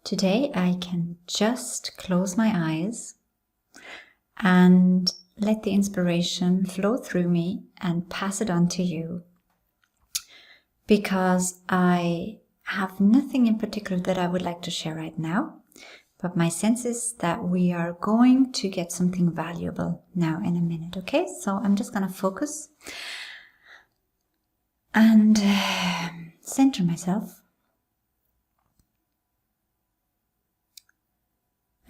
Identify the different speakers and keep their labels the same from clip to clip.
Speaker 1: Today I can just close my eyes and let the inspiration flow through me and pass it on to you, because I have nothing in particular that I would like to share right now, but my sense is that we are going to get something valuable now in a minute. Okay, so I'm just going to focus and center myself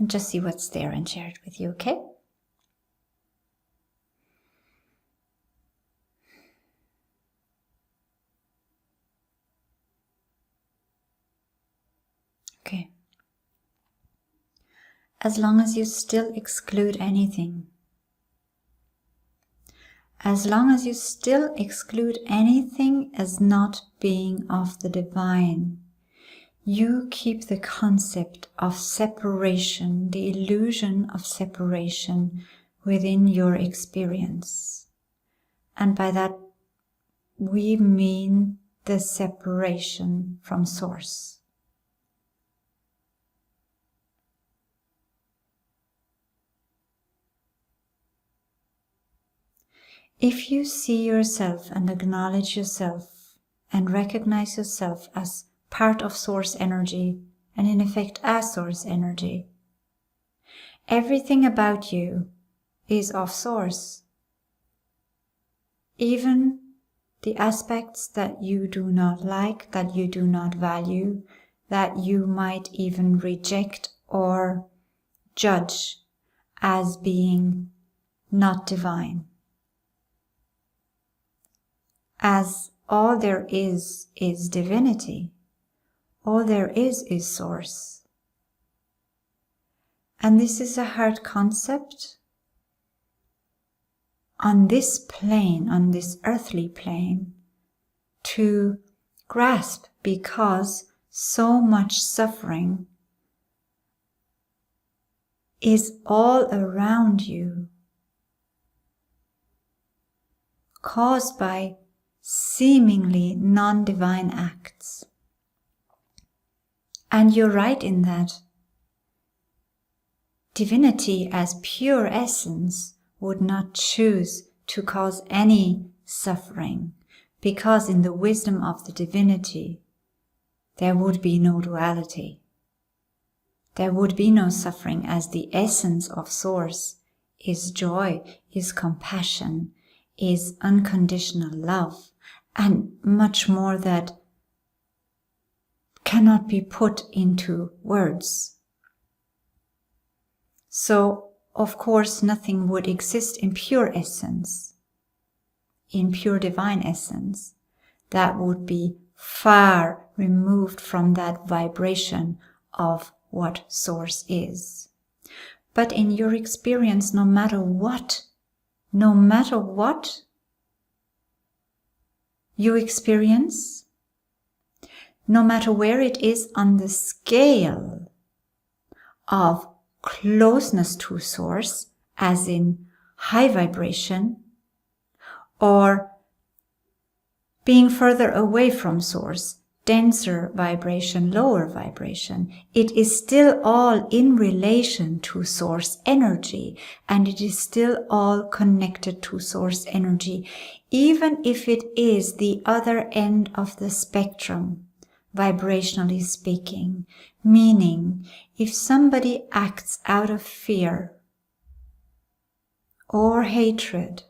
Speaker 1: and just see what's there and share it with you. Okay. Okay. As long as you still exclude anything, as long as you still exclude anything as not being of the divine, you keep the concept of separation, the illusion of separation within your experience. And by that, we mean the separation from Source. If you see yourself and acknowledge yourself and recognize yourself as part of Source energy, and in effect as Source energy, everything about you is of Source. Even the aspects that you do not like, that you do not value, that you might even reject or judge as being not divine. As all there is divinity. All there is Source. And this is a hard concept on this plane, on this earthly plane, to grasp, because so much suffering is all around you, caused by seemingly non-divine acts. And you're right in that. Divinity as pure essence would not choose to cause any suffering, because in the wisdom of the divinity, there would be no duality. There would be no suffering, as the essence of Source is joy, is compassion, is unconditional love, and much more that cannot be put into words. So, of course, nothing would exist in pure essence, in pure divine essence, that would be far removed from that vibration of what Source is. But in your experience, no matter what you experience, no matter where it is on the scale of closeness to Source, as in high vibration, or being further away from Source, denser vibration, lower vibration, it is still all in relation to Source energy, and it is still all connected to Source energy, even if it is the other end of the spectrum, vibrationally speaking. Meaning, if somebody acts out of fear or hatred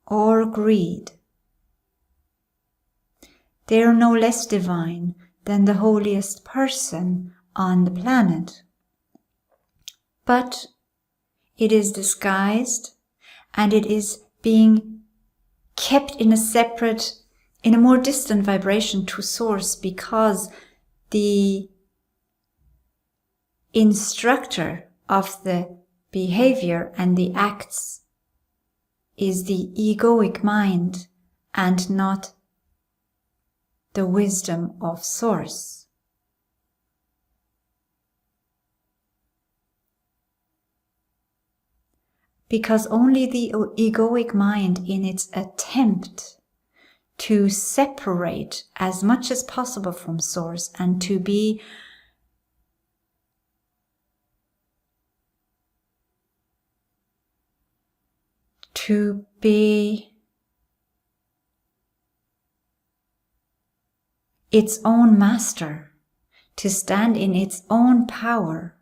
Speaker 1: or greed, they are no less divine than the holiest person on the planet. But it is disguised, and it is being kept in a more distant vibration to Source, because the instructor of the behavior and the acts is the egoic mind and not the wisdom of Source. Because only the egoic mind, in its attempt to separate as much as possible from Source and to be to be its own master, to stand in its own power,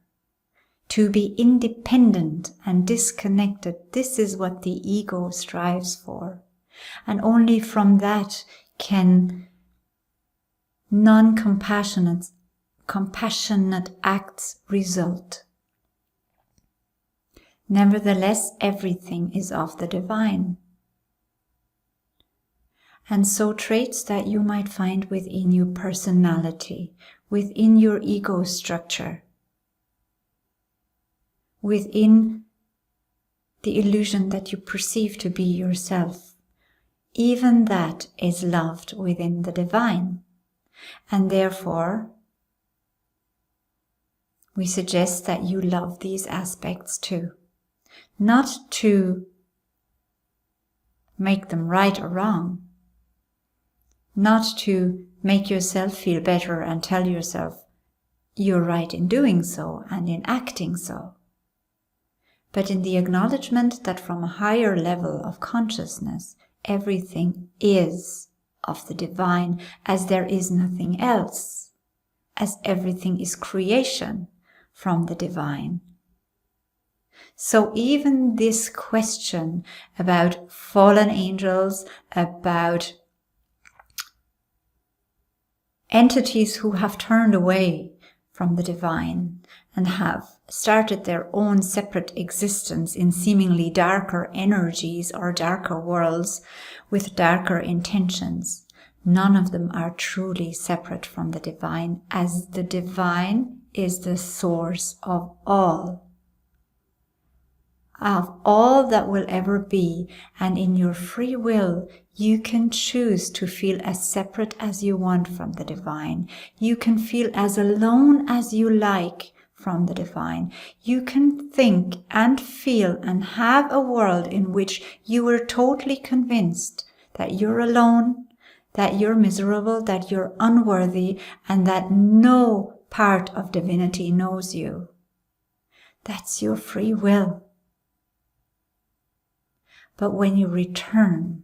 Speaker 1: to be independent and disconnected. This is what the ego strives for. And only from that can non-compassionate, compassionate acts result. Nevertheless, everything is of the divine. And so traits that you might find within your personality, within your ego structure, within the illusion that you perceive to be yourself, even that is loved within the divine. And therefore, we suggest that you love these aspects too. Not to make them right or wrong, not to make yourself feel better and tell yourself you're right in doing so and in acting so, but in the acknowledgement that from a higher level of consciousness, everything is of the divine, as there is nothing else, as everything is creation from the divine. So even this question about fallen angels, about entities who have turned away from the divine and have started their own separate existence in seemingly darker energies or darker worlds with darker intentions, none of them are truly separate from the divine, as the divine is the source of all that will ever be. And in your free will, you can choose to feel as separate as you want from the divine. You can feel as alone as you like from the divine. You can think and feel and have a world in which you are totally convinced that you're alone, that you're miserable, that you're unworthy, and that no part of divinity knows you. That's your free will. But when you return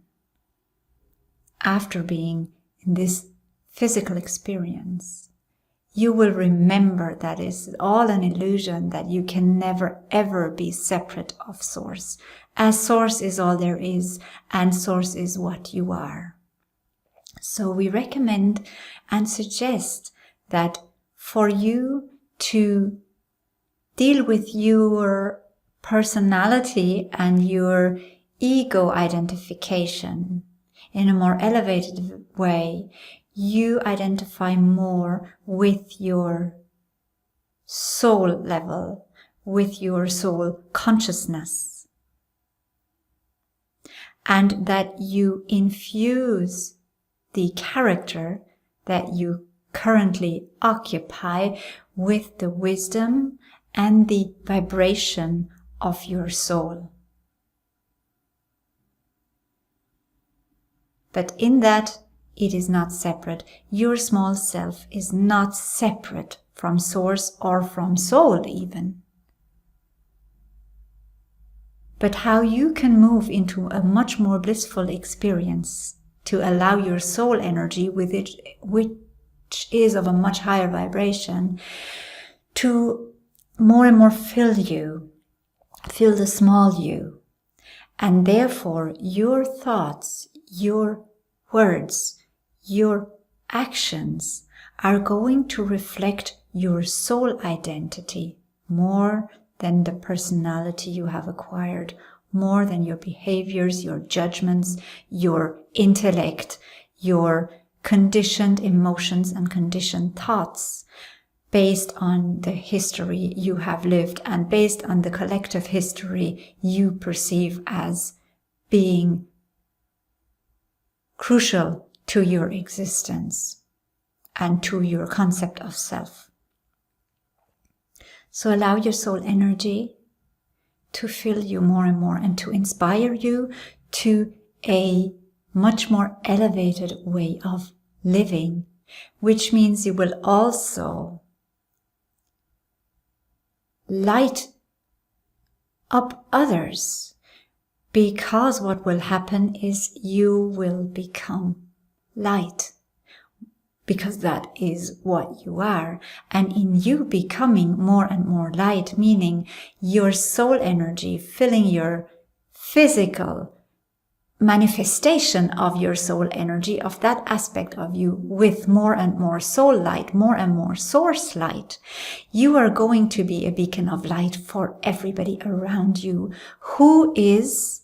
Speaker 1: after being in this physical experience, you will remember that it's all an illusion, that you can never ever be separate of Source, as Source is all there is, and Source is what you are. So we recommend and suggest that for you to deal with your personality and your ego identification in a more elevated way, you identify more with your soul level, with your soul consciousness, and that you infuse the character that you currently occupy with the wisdom and the vibration of your soul. But in that, it is not separate. Your small self is not separate from Source or from Soul even. But how you can move into a much more blissful experience to allow your soul energy, with it, which is of a much higher vibration, to more and more fill you, fill the small you. And therefore, your thoughts, your words, your actions are going to reflect your soul identity more than the personality you have acquired, more than your behaviors, your judgments, your intellect, your conditioned emotions and conditioned thoughts, based on the history you have lived and based on the collective history you perceive as being crucial to your existence and to your concept of self. So allow your soul energy to fill you more and more and to inspire you to a much more elevated way of living, which means you will also light up others Because what will happen is you will become light. Because that is what you are. And in you becoming more and more light, meaning your soul energy filling your physical manifestation of your soul energy, of that aspect of you, with more and more soul light, more and more source light, you are going to be a beacon of light for everybody around you who is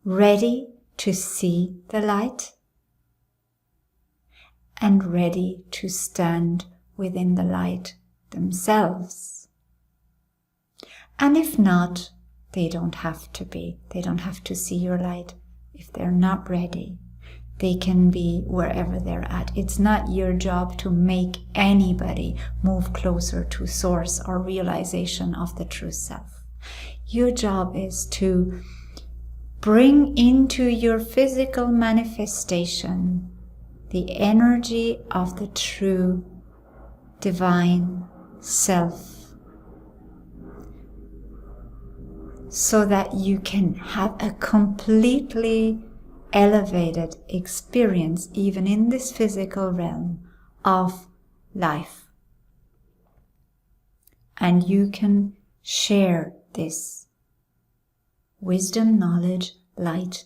Speaker 1: ready to see the light and ready to stand within the light themselves. And if not, they don't have to be. They don't have to see your light. If they're not ready, they can be wherever they're at. It's not your job to make anybody move closer to source or realization of the true self. Your job is to bring into your physical manifestation the energy of the true divine self, so that you can have a completely elevated experience, even in this physical realm, of life. And you can share this wisdom, knowledge, light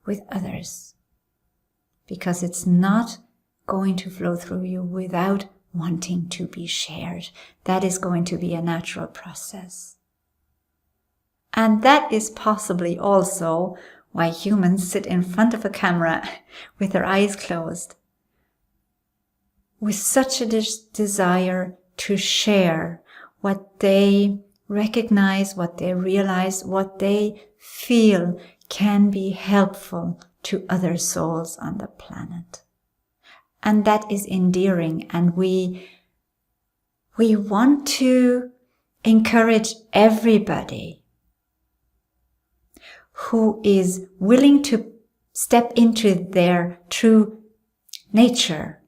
Speaker 1: with others, because it's not going to flow through you without wanting to be shared. That is going to be a natural process. And that is possibly also why humans sit in front of a camera with their eyes closed, with such a desire to share what they recognize, what they realize, what they feel can be helpful to other souls on the planet. And that is endearing, and we want to encourage everybody who is willing to step into their true nature,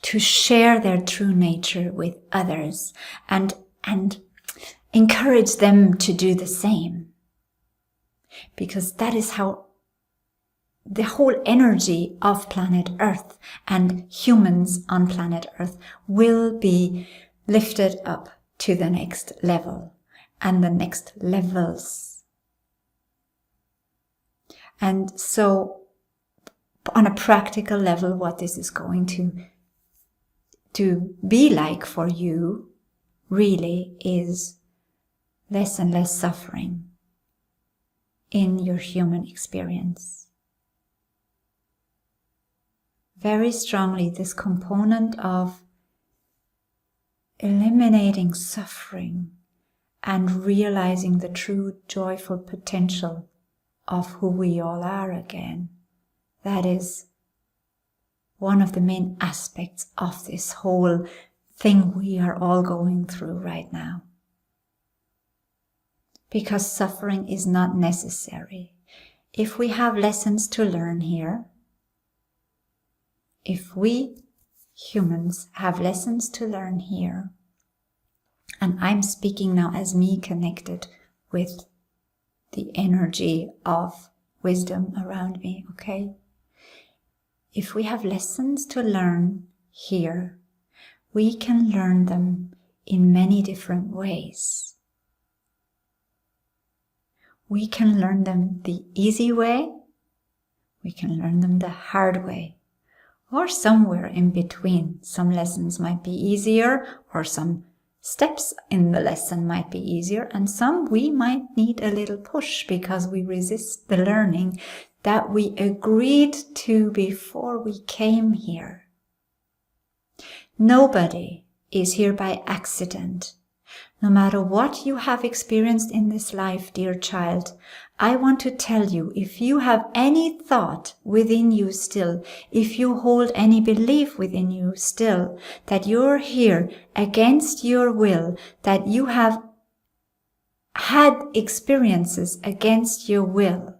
Speaker 1: to share their true nature with others, and encourage them to do the same. Because that is how the whole energy of planet Earth and humans on planet Earth will be lifted up to the next level and the next levels. And so, on a practical level, what this is going to be like for you really is less and less suffering in your human experience. Very strongly, this component of eliminating suffering and realizing the true joyful potential of who we all are again. That is one of the main aspects of this whole thing we are all going through right now. Because suffering is not necessary. If we have lessons to learn here, if we humans have lessons to learn here, and I'm speaking now as me connected with the energy of wisdom around me, okay? If we have lessons to learn here, we can learn them in many different ways. We can learn them the easy way, we can learn them the hard way, or somewhere in between. Some lessons might be easier, or some steps in the lesson might be easier, and some we might need a little push because we resist the learning that we agreed to before we came here. Nobody is here by accident. No matter what you have experienced in this life, dear child, I want to tell you, if you have any thought within you still, if you hold any belief within you still, that you're here against your will, that you have had experiences against your will,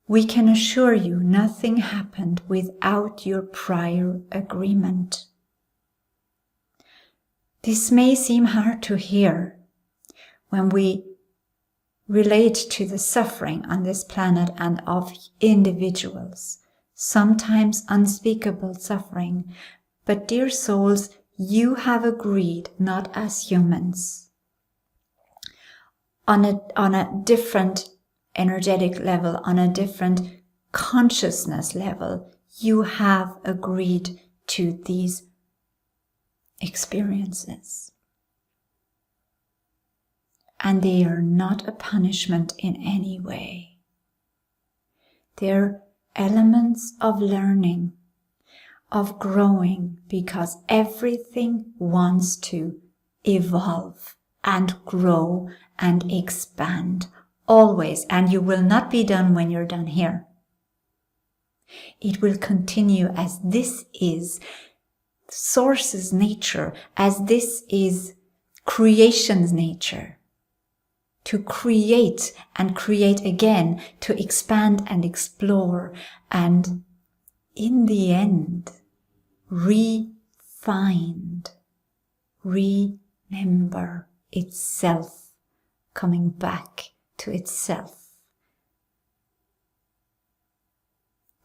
Speaker 1: we can assure you nothing happened without your prior agreement. This may seem hard to hear when we relate to the suffering on this planet and of individuals, sometimes unspeakable suffering. But dear souls, you have agreed, not as humans, on a different energetic level, on a different consciousness level, you have agreed to these experiences. And they are not a punishment in any way. They're elements of learning, of growing, because everything wants to evolve and grow and expand always. And you will not be done when you're done here. It will continue as this is Source's nature, as this is creation's nature. To create and create again, to expand and explore, and in the end, refind, remember itself, coming back to itself.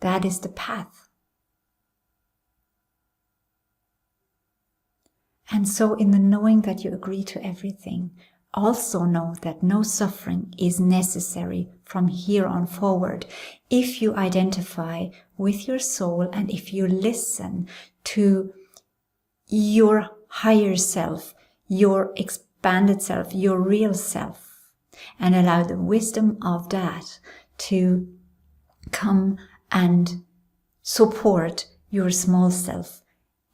Speaker 1: That is the path. And so in the knowing that you agree to everything, also know that no suffering is necessary from here on forward if you identify with your soul and if you listen to your higher self, your expanded self, your real self, and allow the wisdom of that to come and support your small self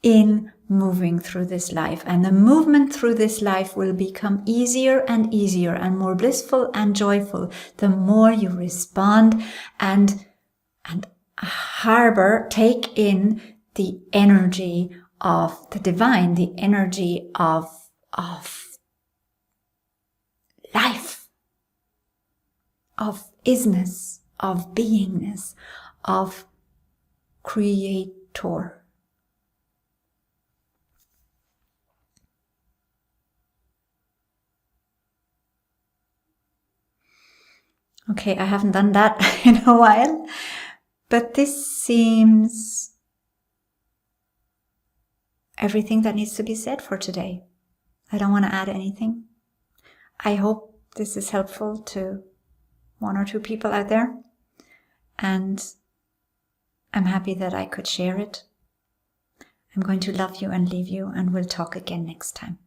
Speaker 1: in moving through this life. And the movement through this life will become easier and easier and more blissful and joyful the more you respond and harbor, take in the energy of the divine, the energy of life, of isness, of beingness, of creator. Okay, I haven't done that in a while, but this seems everything that needs to be said for today. I don't want to add anything. I hope this is helpful to one or two people out there, and I'm happy that I could share it. I'm going to love you and leave you, and we'll talk again next time.